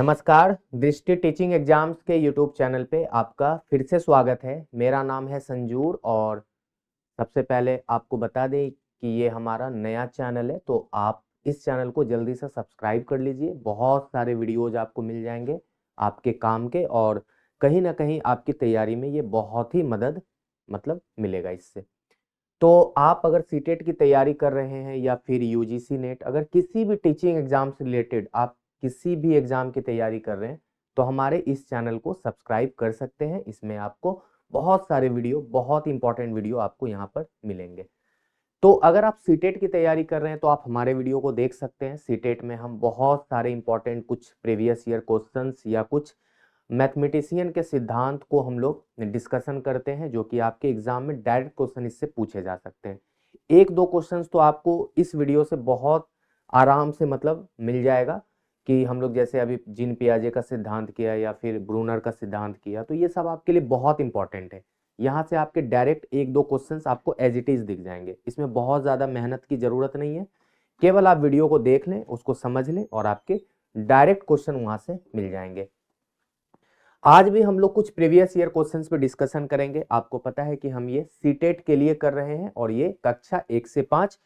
नमस्कार। दृष्टि teaching exams के यूट्यूब चैनल पे आपका फिर से स्वागत है। मेरा नाम है संजूर और सबसे पहले आपको बता दें कि ये हमारा नया चैनल है, तो आप इस चैनल को जल्दी से सब्सक्राइब कर लीजिए। बहुत सारे वीडियोज आपको मिल जाएंगे आपके काम के, और कहीं ना कहीं आपकी तैयारी में ये बहुत ही मदद मिलेगा इससे। तो आप अगर सीटेट की तैयारी कर रहे हैं या फिर यूजीसी नेट, अगर किसी भी टीचिंग एग्जाम से रिलेटेड आप किसी भी एग्जाम की तैयारी कर रहे हैं तो हमारे इस चैनल को सब्सक्राइब कर सकते हैं। इसमें आपको बहुत सारे वीडियो, बहुत इंपॉर्टेंट वीडियो आपको यहाँ पर मिलेंगे। तो अगर आप सीटेट की तैयारी कर रहे हैं तो आप हमारे वीडियो को देख सकते हैं। सीटेट में हम बहुत सारे इंपॉर्टेंट कुछ प्रीवियस ईयर क्वेश्चंस या कुछ मैथमेटिशियन के सिद्धांत को हम लोग डिस्कशन करते हैं, जो कि आपके एग्जाम में डायरेक्ट क्वेश्चन इससे पूछे जा सकते हैं। एक दो क्वेश्चंस तो आपको इस वीडियो से बहुत आराम से मिल जाएगा कि हम लोग जैसे अभी जीन पियाजे का सिद्धांत किया या फिर ब्रूनर का सिद्धांत किया, तो ये सब आपके लिए बहुत इंपॉर्टेंट है। यहाँ से आपके डायरेक्ट एक दो क्वेश्चंस आपको एज इट इज दिख जाएंगे। इसमें बहुत ज्यादा मेहनत की जरूरत नहीं है, केवल आप वीडियो को देख लें, उसको समझ लें और आपके डायरेक्ट क्वेश्चन वहां से मिल जाएंगे। आज भी हम लोग कुछ प्रीवियस ईयर क्वेश्चंस पे डिस्कशन करेंगे। आपको पता है कि हम ये सीटेट के लिए कर रहे हैं और ये कक्षा 1 से 5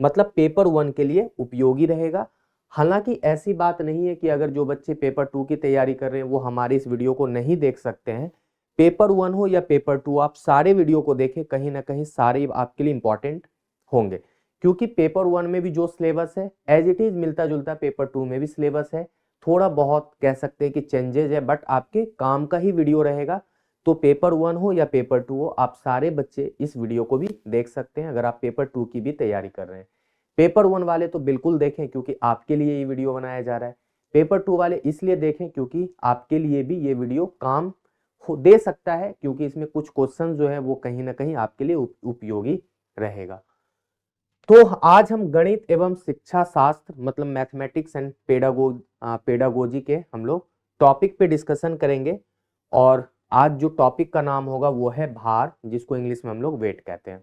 पेपर 1 के लिए उपयोगी रहेगा। हालांकि ऐसी बात नहीं है कि अगर जो बच्चे पेपर 2 की तैयारी कर रहे हैं वो हमारे इस वीडियो को नहीं देख सकते हैं। पेपर 1 हो या पेपर 2, आप सारे वीडियो को देखें, कहीं ना कहीं सारे आपके लिए इंपॉर्टेंट होंगे, क्योंकि पेपर 1 में भी जो सिलेबस है एज इट इज मिलता जुलता पेपर 2 में भी सिलेबस है। थोड़ा बहुत कह सकते हैं कि चेंजेस है, बट आपके काम का ही वीडियो रहेगा। तो पेपर 1 हो या पेपर 2 हो, आप सारे बच्चे इस वीडियो को भी देख सकते हैं अगर आप पेपर 2 की भी तैयारी कर रहे हैं। पेपर 1 वाले तो बिल्कुल देखें, क्योंकि आपके लिए ये वीडियो बनाया जा रहा है। पेपर 2 वाले इसलिए देखें क्योंकि आपके लिए भी ये वीडियो काम दे सकता है, क्योंकि इसमें कुछ क्वेश्चन जो है वो कहीं ना कहीं आपके लिए उपयोगी रहेगा। तो आज हम गणित एवं शिक्षा शास्त्र मैथमेटिक्स एंड पेडागोजी के हम लोग टॉपिक पे डिस्कशन करेंगे। और आज जो टॉपिक का नाम होगा वो है भार, जिसको इंग्लिश में हम लोग वेट कहते हैं।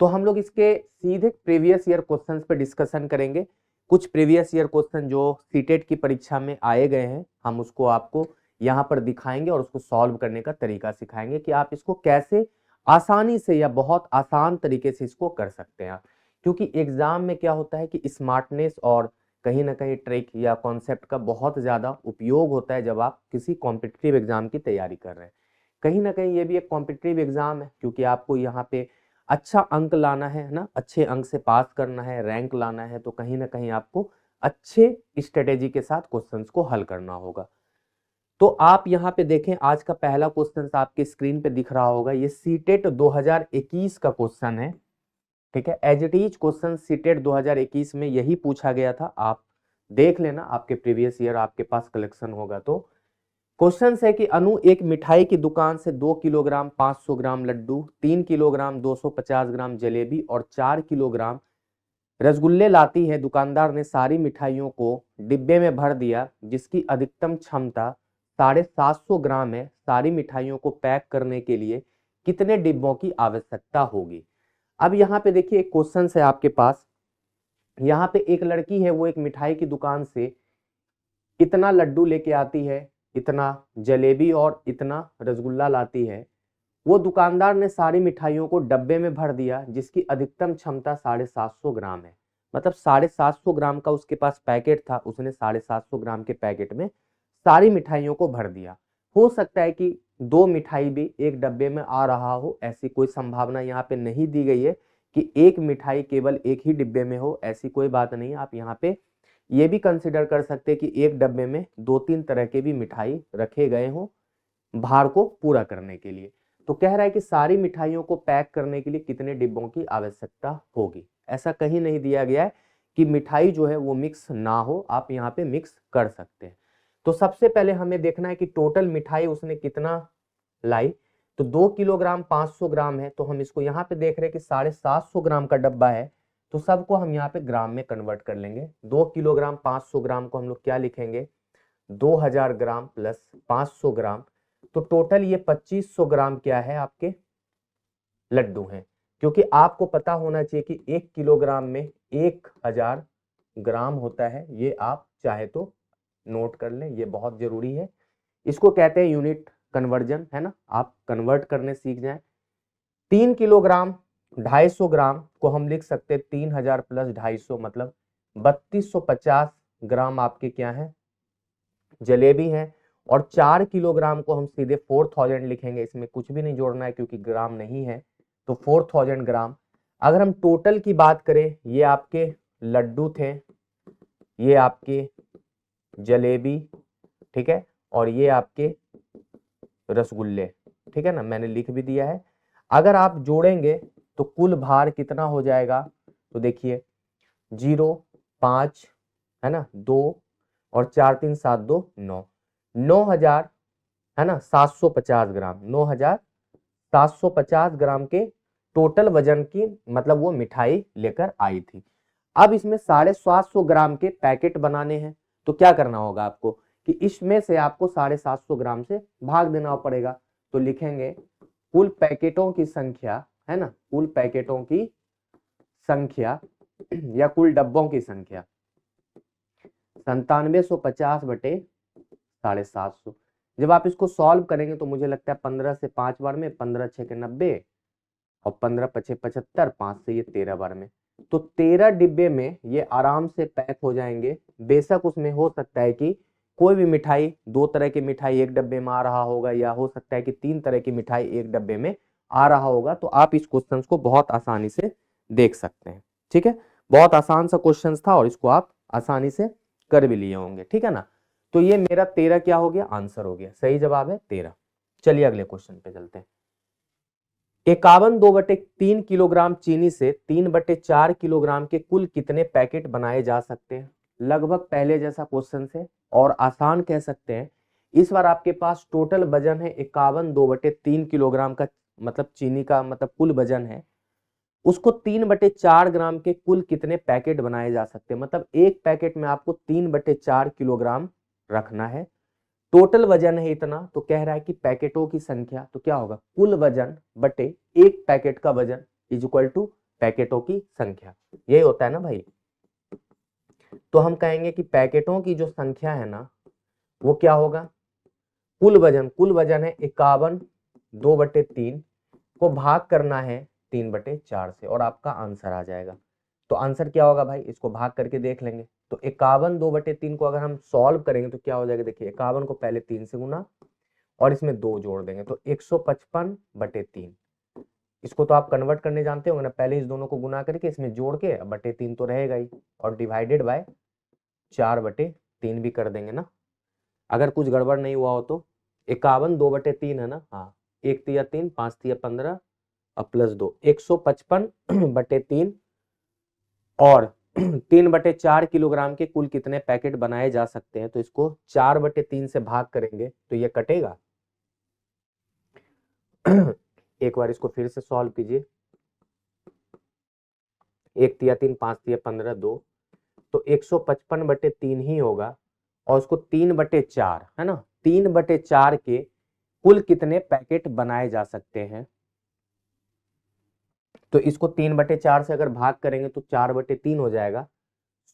तो हम लोग इसके सीधे प्रीवियस ईयर क्वेश्चंस पे डिस्कशन करेंगे। कुछ प्रीवियस ईयर क्वेश्चन जो सीटेट की परीक्षा में आए गए हैं, हम उसको आपको यहाँ पर दिखाएंगे और उसको सॉल्व करने का तरीका सिखाएंगे कि आप इसको कैसे आसानी से या बहुत आसान तरीके से इसको कर सकते हैं। क्योंकि एग्जाम में क्या होता है कि स्मार्टनेस और कहीं ना कहीं ट्रिक या कॉन्सेप्ट का बहुत ज्यादा उपयोग होता है जब आप किसी कॉम्पिटिटिव एग्जाम की तैयारी कर रहे हैं। कहीं ना कहीं ये भी एक कॉम्पिटिटिव एग्जाम है, क्योंकि आपको यहाँ पे अच्छा अंक लाना है ना, अच्छे अंक से पास करना है, रैंक लाना है, तो कहीं ना कहीं आपको अच्छे स्ट्रेटेजी के साथ क्वेश्चंस को हल करना होगा। तो आप यहाँ पे देखें, आज का पहला क्वेश्चन आपके स्क्रीन पे दिख रहा होगा। ये सीटेट 2021 का क्वेश्चन है, ठीक है। As it is question CTET 2021 में यही पूछा गया था। आप देख लेना, आपके प्रीवियस ईयर आपके पास कलेक्शन होगा। तो क्वेश्चन है कि अनु एक मिठाई की दुकान से 2 किलोग्राम 500 ग्राम लड्डू, 3 किलोग्राम 250 ग्राम जलेबी और 4 किलोग्राम रसगुल्ले लाती है। दुकानदार ने सारी मिठाइयों को डिब्बे में भर दिया, जिसकी अधिकतम क्षमता 750 ग्राम है। सारी मिठाइयों को पैक करने के लिए कितने डिब्बों की आवश्यकता होगी। अब यहाँ पे देखिए एक क्वेश्चन है आपके पास। यहाँ पे एक लड़की है, वो एक मिठाई की दुकान से इतना लड्डू लेके आती है, इतना जलेबी और इतना रसगुल्ला लाती है। वो दुकानदार ने सारी मिठाइयों को डब्बे में भर दिया, जिसकी अधिकतम क्षमता 750 ग्राम है। 750 ग्राम का उसके पास पैकेट था, उसने 750 ग्राम के पैकेट में सारी मिठाइयों को भर दिया। हो सकता है कि 2 मिठाई भी एक डब्बे में आ रहा हो, ऐसी कोई संभावना यहाँ पे नहीं दी गई है कि एक मिठाई केवल एक ही डिब्बे में हो, ऐसी कोई बात नहीं है। आप यहाँ पे ये भी कंसिडर कर सकते हैं कि एक डब्बे में 2-3 तरह के भी मिठाई रखे गए हों भार को पूरा करने के लिए। तो कह रहा है कि सारी मिठाइयों को पैक करने के लिए कितने डिब्बों की आवश्यकता होगी। ऐसा कहीं नहीं दिया गया है कि मिठाई जो है वो मिक्स ना हो, आप यहाँ पे मिक्स कर सकते हैं। तो सबसे पहले हमें देखना है कि टोटल मिठाई उसने कितना लाई। तो 2 किलोग्राम 500 ग्राम है, तो हम इसको यहाँ पे देख रहे हैं कि 750 ग्राम का डब्बा है, तो सबको हम यहाँ पे ग्राम में कन्वर्ट कर लेंगे। 2 किलोग्राम 500 ग्राम को हम लोग क्या लिखेंगे, 2000 ग्राम प्लस 500 ग्राम, तो टोटल ये 2500 ग्राम क्या है आपके लड्डू हैं। क्योंकि आपको पता होना चाहिए कि 1 किलोग्राम में 1000 ग्राम होता है, ये आप चाहे तो नोट कर लें, ये बहुत जरूरी है। इसको कहते हैं यूनिट कन्वर्जन, है ना, आप कन्वर्ट करने सीख जाएं। 3 किलोग्राम 250 ग्राम को हम लिख सकते हैं 3000 प्लस 250 मतलब 3250 ग्राम आपके क्या है, जलेबी है। और 4 किलोग्राम को हम सीधे 4000 लिखेंगे, इसमें कुछ भी नहीं जोड़ना है क्योंकि ग्राम नहीं है, तो 4000 ग्राम। अगर हम टोटल की बात करें, ये आपके लड्डू थे, ये आपके जलेबी, ठीक है, और ये आपके रसगुल्ले, ठीक है ना, मैंने लिख भी दिया है। अगर आप जोड़ेंगे तो कुल भार कितना हो जाएगा, तो देखिए 0 5 है ना, 2 और 4 3 7 2 9, 9000 है ना 750 ग्राम, 9750 ग्राम के टोटल वजन की मतलब वो मिठाई लेकर आई थी। अब इसमें 750 ग्राम के पैकेट बनाने हैं, तो क्या करना होगा आपको कि इसमें से आपको 750 ग्राम से भाग देना पड़ेगा। तो लिखेंगे कुल पैकेटों की संख्या, है ना, कुल पैकेटों की संख्या या कुल डब्बों की संख्या 9750 बटे 750। जब आप इसको सॉल्व करेंगे तो मुझे लगता है 15 से 5 बार में, 15 6 के 90 और 15 5 75, 5 से ये 13 बार में, तो 13 डिब्बे में ये आराम से पैक हो जाएंगे। बेशक उसमें हो सकता है कि कोई भी मिठाई, 2 तरह की मिठाई एक डब्बे में आ रहा होगा, या हो सकता है कि 3 तरह की मिठाई एक डब्बे में आ रहा होगा। तो आप इस क्वेश्चन को बहुत आसानी से देख सकते हैं, ठीक है, बहुत आसान सा क्वेश्चन था और इसको आप आसानी से कर भी लिए होंगे, ठीक है ना। तो ये मेरा 13 क्या हो गया, आंसर हो गया, सही जवाब है 13। चलिए अगले क्वेश्चन पे चलते हैं। 51 2/3 किलोग्राम चीनी से 3/4 किलोग्राम के कुल कितने पैकेट बनाए जा सकते हैं। लगभग पहले जैसा क्वेश्चन से और आसान कह सकते हैं। इस बार आपके पास टोटल वजन है 51 2/3 किलोग्राम का, मतलब चीनी का मतलब कुल वजन है, उसको 3/4 ग्राम के कुल कितने पैकेट बनाए जा सकते हैं। मतलब एक पैकेट में आपको 3/4 किलोग्राम रखना है, टोटल वजन है इतना, तो कह रहा है कि पैकेटों की संख्या, तो क्या होगा, कुल वजन बटे एक पैकेट का वजन इज इक्वल टू पैकेटों की संख्या, यही होता है ना भाई। तो हम कहेंगे कि पैकेटों की जो संख्या है ना वो क्या होगा, कुल वजन है 51 2/3 को भाग करना है 3/4 से और आपका आंसर आ जाएगा। तो आंसर क्या होगा भाई, इसको भाग करके देख लेंगे। तो 51 2/3 को अगर हम सॉल्व करेंगे तो क्या हो जाएगा, देखिए 51 को पहले 3 से गुना और इसमें 2 जोड़ देंगे तो 155/3। इसको तो आप कन्वर्ट करने जानते होंगे ना, पहले इस दोनों को गुना करके इसमें जोड़ के बटे 3 तो रहेगा ही, और डिवाइडेड बाय 4/3 भी कर देंगे ना, अगर कुछ गड़बड़ नहीं हुआ हो तो। 51 2/3 है ना, हाँ, 1 तिया 3 5 तिया 15 और प्लस 2 155/3 और 3/4 किलोग्राम के कुल कितने पैकेट बनाए जा सकते हैं। तो इसको 4/3 से भाग करेंगे तो ये कटेगा। एक बार इसको फिर से सॉल्व कीजिए, 1 तिया 3 5 तिया 15 2, तो 155/3 ही होगा और उसको 3/4 है ना, 3/4 के कुल कितने पैकेट बनाए जा सकते हैं। तो इसको 3/4 से अगर भाग करेंगे तो 4/3 हो जाएगा।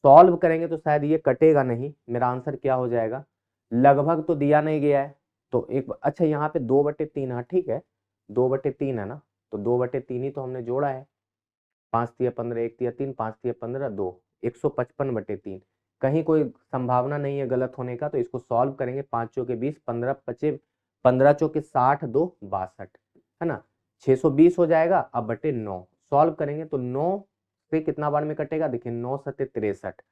सॉल्व करेंगे तो शायद ये कटेगा नहीं, मेरा आंसर क्या हो जाएगा, लगभग तो दिया नहीं गया है तो एक, अच्छा यहाँ पे 2/3, हाँ ठीक है 2/3 है ना, तो 2/3 ही तो हमने जोड़ा है, 5 तिया 15 1 तिया 3 5 तिया 15 2, 155/3, कहीं कोई संभावना नहीं है गलत होने का। तो इसको सॉल्व करेंगे, 5 चौके 20, 15 पचे 15 चौके 60 2 62 है ना, 620 हो जाएगा। अब बटे 9 सॉल्व करेंगे तो 9 से कितना बार में कटेगा, देखिए 9 सत्ते 63,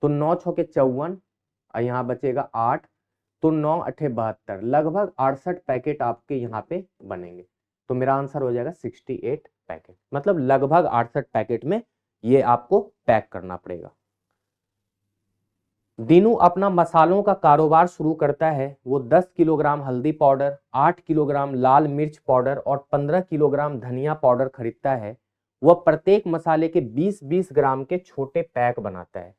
तो 9 छके 54 और यहाँ बचेगा 8, तो 9 अठे 72, लगभग 68 पैकेट आपके यहाँ पे बनेंगे। तो मेरा आंसर हो जाएगा 68 पैकेट, मतलब लगभग 68 पैकेट में ये आपको पैक करना पड़ेगा। दीनू अपना मसालों का कारोबार शुरू करता है। वो 10 किलोग्राम हल्दी पाउडर, 8 किलोग्राम लाल मिर्च पाउडर और 15 किलोग्राम धनिया पाउडर खरीदता है। वह प्रत्येक मसाले के 20-20 ग्राम के छोटे पैक बनाता है।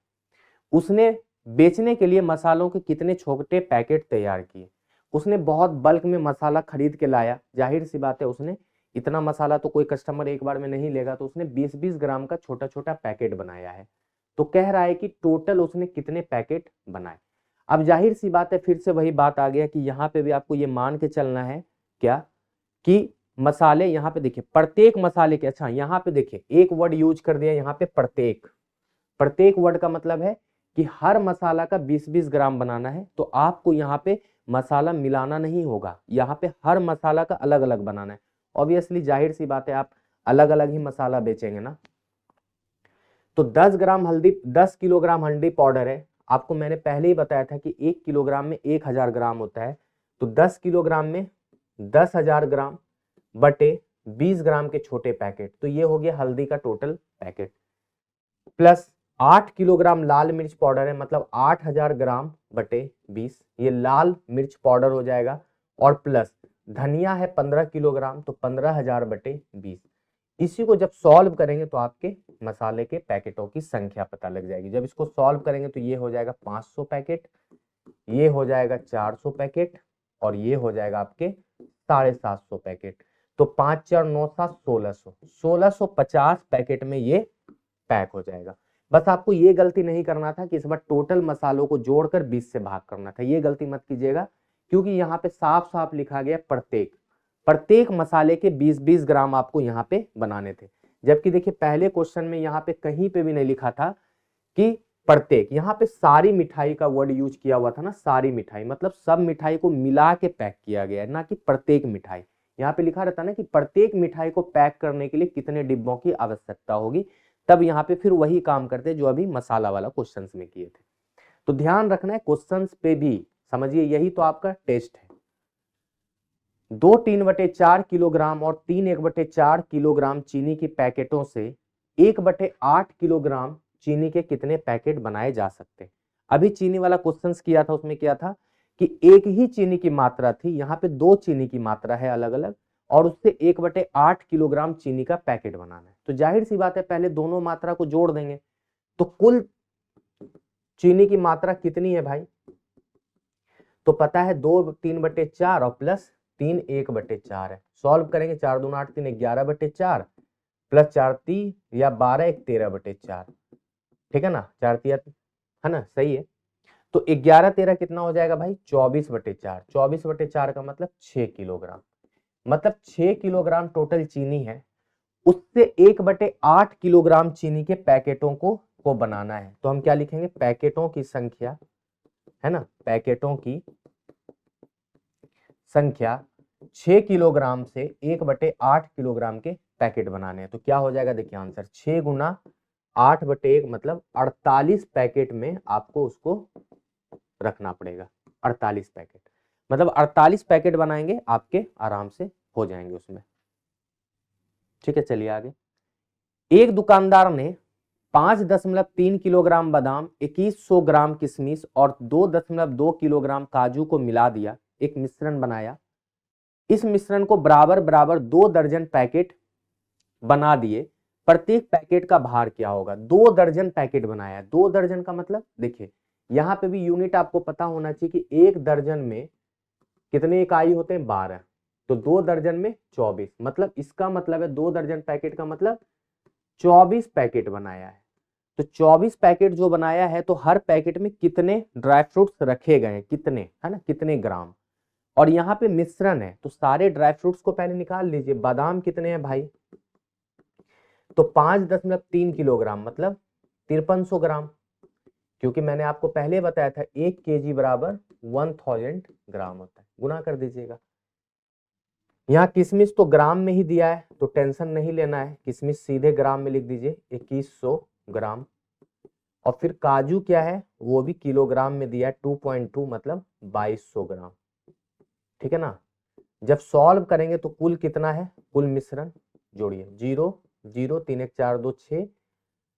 उसने बेचने के लिए मसालों के कितने छोटे पैकेट तैयार किए। उसने बहुत बल्क में मसाला खरीद के लाया, जाहिर सी बात है उसने इतना मसाला तो कोई कस्टमर एक बार में नहीं लेगा, तो उसने 20-20 ग्राम का छोटा छोटा पैकेट बनाया है। तो कह रहा है कि टोटल उसने कितने पैकेट बनाए। अब जाहिर सी बात है, फिर से वही बात आ गया कि यहाँ पे भी आपको ये मान के चलना है क्या कि मसाले, यहाँ पे देखिए प्रत्येक मसाले के, अच्छा यहाँ पे देखिए एक वर्ड यूज कर दिया यहाँ पे प्रत्येक। प्रत्येक वर्ड का मतलब है कि हर मसाला का 20-20 ग्राम बनाना है, तो आपको यहाँ पे मसाला मिलाना नहीं होगा, यहाँ पे हर मसाला का अलग अलग बनाना है। ऑब्वियसली जाहिर सी बात है, आप अलग अलग ही मसाला बेचेंगे ना। तो 10 ग्राम हल्दी, 10 किलोग्राम हल्दी पाउडर है, आपको मैंने पहले ही बताया था कि 1 किलोग्राम में 1000 ग्राम होता है, तो 10 किलोग्राम में 10,000 ग्राम बटे 20 ग्राम के छोटे पैकेट, तो ये हो गया हल्दी का टोटल पैकेट। प्लस 8 किलोग्राम लाल मिर्च पाउडर है, मतलब 8000 ग्राम बटे 20, ये लाल मिर्च पाउडर हो जाएगा। और प्लस धनिया है 15 किलोग्राम, तो 15,000 बटे 20। इसी को जब सॉल्व करेंगे तो आपके मसाले के पैकेटों की संख्या पता लग जाएगी। जब इसको सॉल्व करेंगे तो ये हो जाएगा 500 पैकेट, ये हो जाएगा 400 पैकेट, और ये हो जाएगा आपके 750 पैकेट। तो 5 4 9 7 1600, 1650 पैकेट में ये पैक हो जाएगा। बस आपको ये गलती नहीं करना था कि इस बार टोटल मसालों को जोड़कर 20 से भाग करना था, ये गलती मत कीजिएगा, क्योंकि यहाँ पे साफ साफ लिखा गया प्रत्येक मसाले के 20-20 ग्राम आपको यहाँ पे बनाने थे। जबकि देखिए पहले क्वेश्चन में यहाँ पे कहीं पे भी नहीं लिखा था कि प्रत्येक, यहाँ पे सारी मिठाई का वर्ड यूज किया हुआ था ना, सारी मिठाई, मतलब सब मिठाई को मिला के पैक किया गया है, ना कि प्रत्येक मिठाई। यहाँ पे लिखा रहता ना कि प्रत्येक मिठाई को पैक करने के लिए कितने डिब्बों की आवश्यकता होगी, तब यहाँ पे फिर वही काम करते जो अभी मसाला वाला क्वेश्चंस में किए थे। तो ध्यान रखना है क्वेश्चंस पे भी, समझिए यही तो आपका टेस्ट है। 2 3/4 किलोग्राम और 3 1/4 किलोग्राम चीनी की पैकेटों से 1/8 किलोग्राम चीनी के कितने पैकेट बनाए जा सकते हैं। अभी चीनी वाला क्वेश्चंस किया था, उसमें क्या था कि एक ही चीनी की मात्रा थी, यहाँ पे 2 चीनी की मात्रा है अलग अलग, और उससे 1/8 किलोग्राम चीनी का पैकेट बनाना है। तो जाहिर सी बात है पहले दोनों मात्रा को जोड़ देंगे, तो कुल चीनी की मात्रा कितनी है भाई, तो पता है 2 3/4 और प्लस 3 1/4 है। सॉल्व करेंगे 4 दूना 8 3 11/4 प्लस 4 3 या 12 1 13/4, ठीक है ना, 4 3 है ना, सही है। तो 11 13 कितना हो जाएगा भाई, 24/4, 24/4 का मतलब 6 किलोग्राम, मतलब 6 किलोग्राम टोटल चीनी है, उससे 1/8 किलोग्राम चीनी के पैकेटों को बनाना है। तो हम क्या लिखेंगे, पैकेटों की संख्या, है ना, पैकेटों की संख्या 6 किलोग्राम से 1/8 किलोग्राम के पैकेट बनाने हैं। तो क्या हो जाएगा, देखिए आंसर 6 गुना 8/1 मतलब 48 पैकेट में आपको उसको रखना पड़ेगा। 48 पैकेट मतलब 48 पैकेट बनाएंगे, आपके आराम से हो जाएंगे उसमें। ठीक है, चलिए आगे। एक दुकानदार ने 5.3 किलोग्राम बादाम, 2100 ग्राम किशमिश और 2.2 किलोग्राम काजू को मिला दिया, एक मिश्रण बनाया। इस मिश्रण को बराबर बराबर 2 दर्जन पैकेट बना दिए, प्रत्येक पैकेट का भार क्या होगा। 2 दर्जन पैकेट बनाया, 2 दर्जन का मतलब देखिए यहाँ पे भी यूनिट आपको पता होना चाहिए कि एक दर्जन में कितने इकाई होते हैं, 12, तो 2 दर्जन में 24, मतलब इसका मतलब है 2 दर्जन पैकेट का मतलब 24 पैकेट बनाया है। तो 24 पैकेट जो बनाया है, तो हर पैकेट में कितने ड्राई फ्रूट्स रखे गए हैं, कितने, है ना, कितने ग्राम, और यहाँ पे मिश्रण है, तो सारे ड्राई फ्रूट्स को पहले निकाल लीजिए। बादाम कितने हैं भाई, तो 5.3 किलोग्राम मतलब 5300 ग्राम, क्योंकि मैंने आपको पहले बताया था 1 kg बराबर 1000 ग्राम होता है, गुना कर दीजिएगा। यहाँ किशमिश तो ग्राम में ही दिया है, तो टेंशन नहीं लेना है, किशमिश सीधे ग्राम में लिख दीजिए 2100 ग्राम। और फिर काजू क्या है, वो भी किलोग्राम में दिया है 2.2 मतलब 2200 ग्राम, ठीक है ना। जब सॉल्व करेंगे तो कुल कितना है, कुल मिश्रण जोड़िए, 0 0 3 1 4 2 6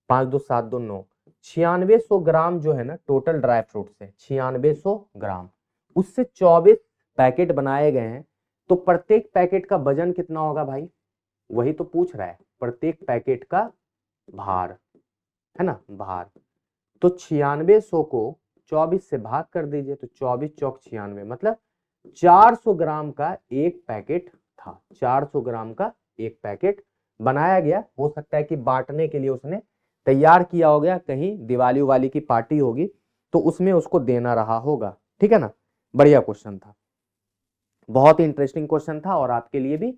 5 2 7 2 9, 9600 ग्राम जो है ना टोटल ड्राई फ्रूट से, 9600 ग्राम, उससे 24 पैकेट बनाए गए हैं। तो प्रत्येक पैकेट का वजन कितना होगा भाई, वही तो पूछ रहा है, प्रत्येक पैकेट का भार, है ना, भार। तो 9600 को 24 से भाग कर दीजिए, तो 24 चौक 96 मतलब 400 ग्राम का एक पैकेट था, 400 ग्राम का एक पैकेट बनाया गया। हो सकता है कि बांटने के लिए उसने तैयार किया हो गया, कहीं दिवाली वाली की पार्टी होगी तो उसमें उसको देना रहा होगा। ठीक है ना, बढ़िया क्वेश्चन था, बहुत ही इंटरेस्टिंग क्वेश्चन था और आपके लिए भी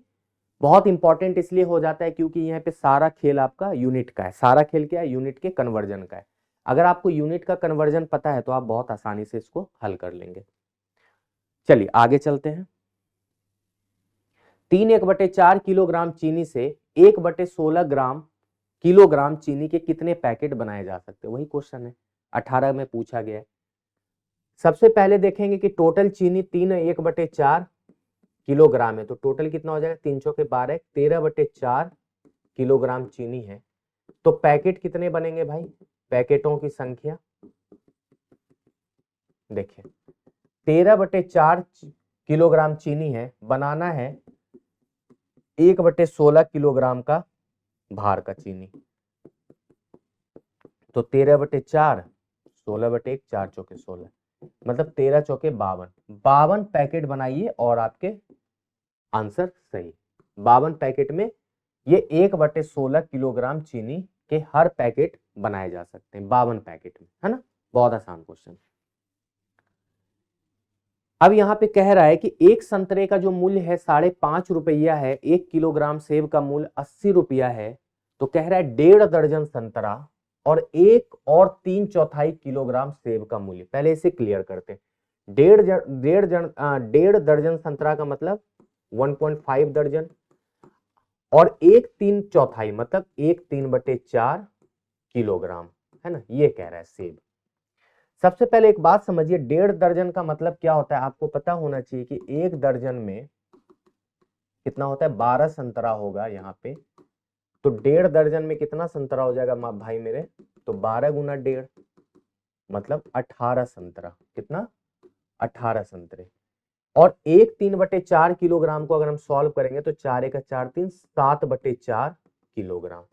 बहुत इंपॉर्टेंट इसलिए हो जाता है क्योंकि यहाँ पे सारा खेल आपका यूनिट का है। सारा खेल क्या है? यूनिट के कन्वर्जन का है। अगर आपको यूनिट का कन्वर्जन पता है तो आप बहुत आसानी से इसको हल कर लेंगे। चलिए आगे चलते हैं। 3/4 किलोग्राम चीनी से 1/16 किलोग्राम चीनी के कितने पैकेट बनाए जा सकते हैं? वही क्वेश्चन है, 18 में पूछा गया है। सबसे पहले देखेंगे कि टोटल चीनी 1/4 किलोग्राम है, तो टोटल कितना हो जाएगा? 3 चौके 12, 13/4 किलोग्राम चीनी है, तो पैकेट कितने बनेंगे भाई? पैकेटों की संख्या देखिए, 13/4 किलोग्राम चीनी है, बनाना है 1/16 किलोग्राम का भार का चीनी, तो 13/4, 16/1, 4 चौके 16, मतलब 13 चौके 52, 52 पैकेट बनाइए और आपके आंसर सही। 52 पैकेट में ये 1/16 किलोग्राम चीनी के हर पैकेट बनाए जा सकते हैं, 52 पैकेट में, है ना। बहुत आसान क्वेश्चन। अब यहाँ पे कह रहा है कि एक संतरे का जो मूल्य है 5.5 रुपया है, 1 किलोग्राम सेब का मूल्य 80 रुपया है, तो कह रहा है 1.5 दर्जन संतरा और 1 और 3/4 किलोग्राम सेब का मूल्य। पहले इसे क्लियर करते हैं। 1.5 दर्जन संतरा का मतलब 1.5 दर्जन और 1 3/4 मतलब 1/3/4 किलोग्राम, है ना, ये कह रहा है सेब। सबसे पहले एक बात समझिए, 1.5 दर्जन का मतलब क्या होता है? आपको पता होना चाहिए कि एक दर्जन में कितना होता है? 12 संतरा होगा यहाँ पे, तो 1.5 दर्जन में कितना संतरा हो जाएगा भाई मेरे? तो 12 गुना 1.5 मतलब 18 संतरा। कितना? 18 संतरे। और 1 3/4 किलोग्राम को अगर हम सॉल्व करेंगे तो 4 1 4 3 7/4 किलोग्राम।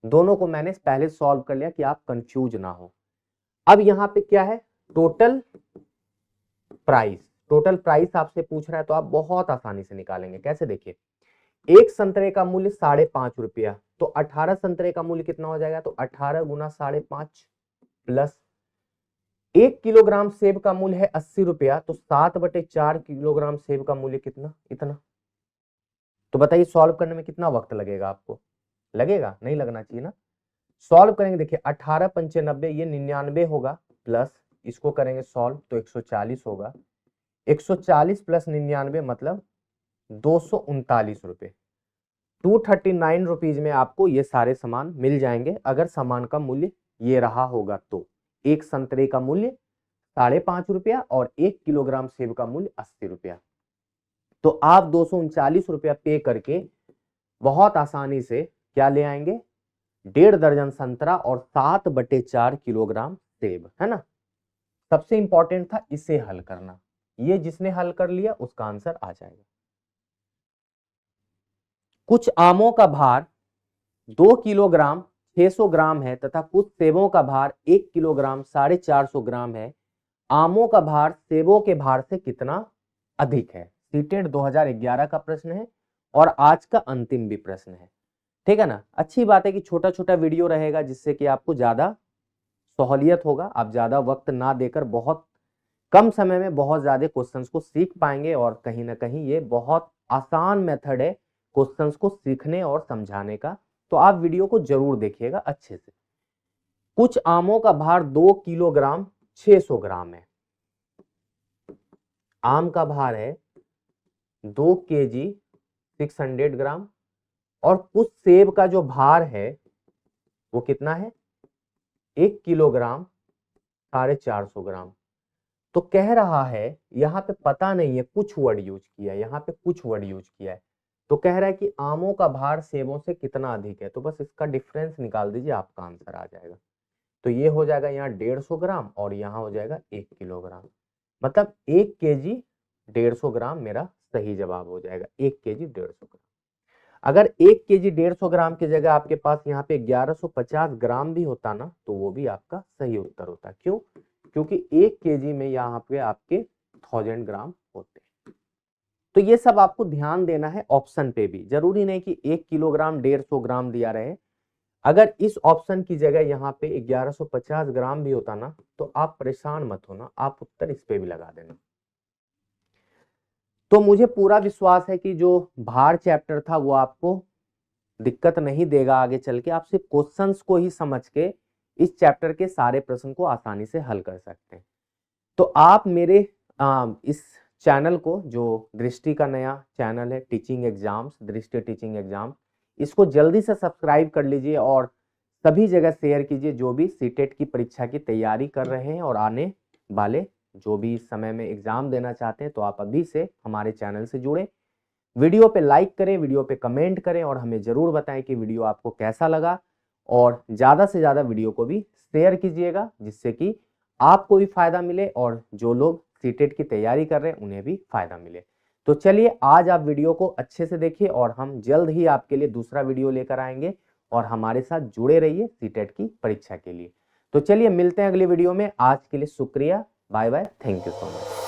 दोनों को मैंने पहले सॉल्व कर लिया कि आप कंफ्यूज ना हो। अब यहाँ पे क्या है? Total price. टोटल प्राइस आपसे पूछ रहा है तो आप बहुत आसानी से निकालेंगे। कैसे? देखिए, एक संतरे का मूल्य 5.5 रुपया, तो 18 संतरे का मूल्य कितना हो जाएगा? तो 18 गुना 5.5 प्लस 1 किलोग्राम सेब का मूल्य है 80 रुपया, तो 7/4 किलोग्राम सेब का मूल्य कितना? इतना। तो बताइए सॉल्व करने में कितना वक्त लगेगा आपको? लगेगा? नहीं लगना चाहिए ना। सॉल्व करेंगे, देखिए 18 95 ये 99 होगा, प्लस इसको करेंगे सॉल्व तो 140 होगा, 140 प्लस 99 मतलब 239 रुपए। 239 रुपीज में आपको ये सारे सामान मिल जाएंगे अगर सामान का मूल्य ये रहा होगा तो। एक संतरे का मूल्य 5.5 रुपया और 1 किलोग्राम सेब का मूल्य 80 रुपया। तो आप 239 रुपया पे करके बहुत आसानी से क्या ले आएंगे? 1.5 दर्जन संतरा और 7/4 किलोग्राम सेब, है ना। सबसे इंपॉर्टेंट था इसे हल करना, ये जिसने हल कर लिया उसका आंसर आ जाएगा। कुछ आमों का भार 2 किलोग्राम 600 ग्राम है तथा कुछ सेबों का भार 1 किलोग्राम 450 ग्राम है। आमों का भार सेबों के भार से कितना अधिक है? सीटेट 2011 का प्रश्न है और आज का अंतिम भी प्रश्न है। ठीक है ना। अच्छी बात है कि छोटा छोटा वीडियो रहेगा जिससे कि आपको ज्यादा सहूलियत होगा, आप ज्यादा वक्त ना देकर बहुत कम समय में बहुत ज्यादा क्वेश्चंस को सीख पाएंगे और कहीं ना कहीं ये बहुत आसान मेथड है क्वेश्चंस को सीखने और समझाने का। तो आप वीडियो को जरूर देखिएगा अच्छे से। कुछ आमों का भार 2 किलोग्राम 600 ग्राम है। आम का भार है 2 केजी 600 ग्राम और कुछ सेब का जो भार है वो कितना है? 1 किलोग्राम 450 ग्राम। तो कह रहा है यहाँ पे पता नहीं है, कुछ वर्ड यूज किया है, यहाँ पे कुछ वर्ड यूज किया है, तो कह रहा है कि आमों का भार सेबों से कितना अधिक है, तो बस इसका डिफरेंस निकाल दीजिए, आपका आंसर आ जाएगा। तो ये हो जाएगा यहाँ 150 ग्राम और यहाँ हो जाएगा 1 किलोग्राम, मतलब 1 केजी 150 ग्राम मेरा सही जवाब हो जाएगा। 1 केजी 150 ग्राम। अगर 1 केजी 150 ग्राम की जगह आपके पास यहाँ पे 1150 ग्राम भी होता ना तो वो भी आपका सही उत्तर होता। क्यों? क्योंकि 1 केजी में यहाँ पे आपके 1000 ग्राम होते हैं। तो ये सब आपको ध्यान देना है ऑप्शन पे भी, जरूरी नहीं कि 1 किलोग्राम 150 ग्राम दिया रहे। अगर इस ऑप्शन की जगह यहाँ पे 1150 ग्राम भी होता ना तो आप परेशान मत होना, आप उत्तर इस पे भी लगा देना। तो मुझे पूरा विश्वास है कि जो भार चैप्टर था वो आपको दिक्कत नहीं देगा आगे चल के। आप सिर्फ क्वेश्चंस को ही समझ के इस चैप्टर के सारे प्रश्न को आसानी से हल कर सकते हैं। तो आप मेरे इस चैनल को, जो दृष्टि का नया चैनल है टीचिंग एग्जाम्स, दृष्टि टीचिंग एग्जाम, इसको जल्दी से सब्सक्राइब कर लीजिए और सभी जगह शेयर कीजिए जो भी सीटेट की परीक्षा की तैयारी कर रहे हैं और आने वाले जो भी समय में एग्जाम देना चाहते हैं। तो आप अभी से हमारे चैनल से जुड़े, वीडियो पे लाइक करें, वीडियो पे कमेंट करें और हमें जरूर बताएं कि वीडियो आपको कैसा लगा, और ज्यादा से ज्यादा वीडियो को भी शेयर कीजिएगा जिससे कि आपको भी फायदा मिले और जो लोग सीटेट की तैयारी कर रहे हैं उन्हें भी फायदा मिले। तो चलिए आज आप वीडियो को अच्छे से देखिए और हम जल्द ही आपके लिए दूसरा वीडियो लेकर आएंगे, और हमारे साथ जुड़े रहिए सीटेट की परीक्षा के लिए। तो चलिए मिलते हैं अगली वीडियो में। आज के लिए शुक्रिया, bye bye, thank you so much.